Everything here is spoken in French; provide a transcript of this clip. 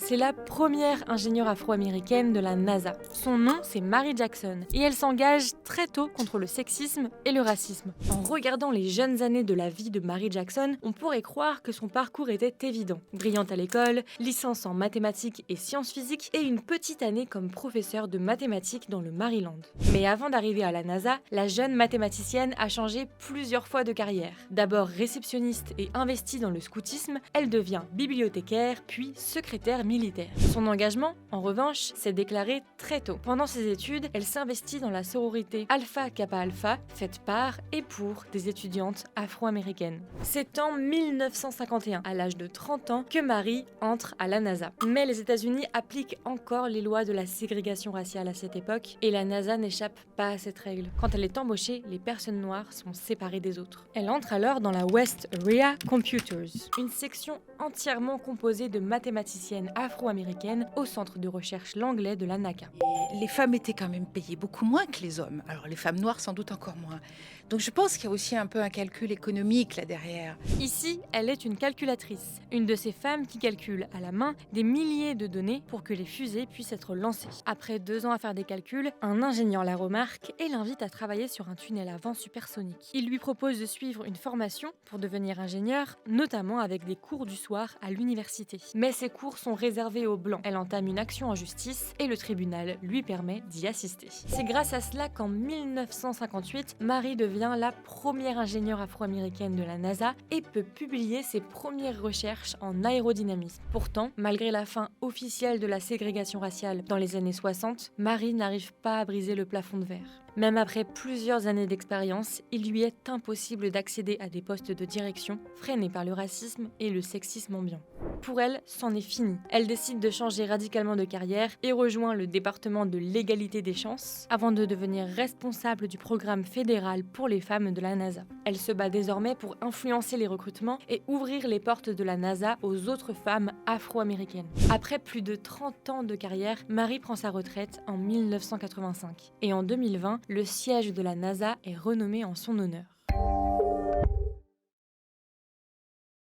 C'est la première ingénieure afro-américaine de la NASA. Son nom, c'est Mary Jackson, et elle s'engage très tôt contre le sexisme et le racisme. En regardant les jeunes années de la vie de Mary Jackson, on pourrait croire que son parcours était évident. Brillante à l'école, licence en mathématiques et sciences physiques, et une petite année comme professeure de mathématiques dans le Maryland. Mais avant d'arriver à la NASA, la jeune mathématicienne a changé plusieurs fois de carrière. D'abord réceptionniste et investie dans le scoutisme, elle devient bibliothécaire, puis secrétaire militaire. Son engagement, en revanche, s'est déclaré très tôt. Pendant ses études, elle s'investit dans la sororité Alpha Kappa Alpha, faite par et pour des étudiantes afro-américaines. C'est en 1951, à l'âge de 30 ans, que Mary entre à la NASA. Mais les États-Unis appliquent encore les lois de la ségrégation raciale à cette époque, et la NASA n'échappe pas à cette règle. Quand elle est embauchée, les personnes noires sont séparées des autres. Elle entre alors dans la West Area Computers, une section entièrement composée de mathématiciennes afro-américaines au centre de recherche Langley de la NACA. Et les femmes étaient quand même payées beaucoup moins que les hommes. Alors les femmes noires sans doute encore moins. Donc je pense qu'il y a aussi un peu un calcul économique là derrière. Ici, elle est une calculatrice, une de ces femmes qui calcule à la main des milliers de données pour que les fusées puissent être lancées. Après 2 ans à faire des calculs, un ingénieur la remarque et l'invite à travailler sur un tunnel à vent supersonique. Il lui propose de suivre une formation pour devenir ingénieur, notamment avec des cours du soir à l'université. Mais ces cours sont réservés aux blancs. Elle entame une action en justice et le tribunal lui permet d'y assister. C'est grâce à cela qu'en 1958, Mary devient la première ingénieure afro-américaine de la NASA et peut publier ses premières recherches en aérodynamisme. Pourtant, malgré la fin officielle de la ségrégation raciale dans les années 60, Mary n'arrive pas à briser le plafond de verre. Même après plusieurs années d'expérience, il lui est impossible d'accéder à des postes de direction, freinés par le racisme et le sexisme ambiant. Pour elle, c'en est fini. Elle décide de changer radicalement de carrière et rejoint le département de l'égalité des chances avant de devenir responsable du programme fédéral pour les femmes de la NASA. Elle se bat désormais pour influencer les recrutements et ouvrir les portes de la NASA aux autres femmes afro-américaines. Après plus de 30 ans de carrière, Mary prend sa retraite en 1985. Et en 2020, le siège de la NASA est renommé en son honneur.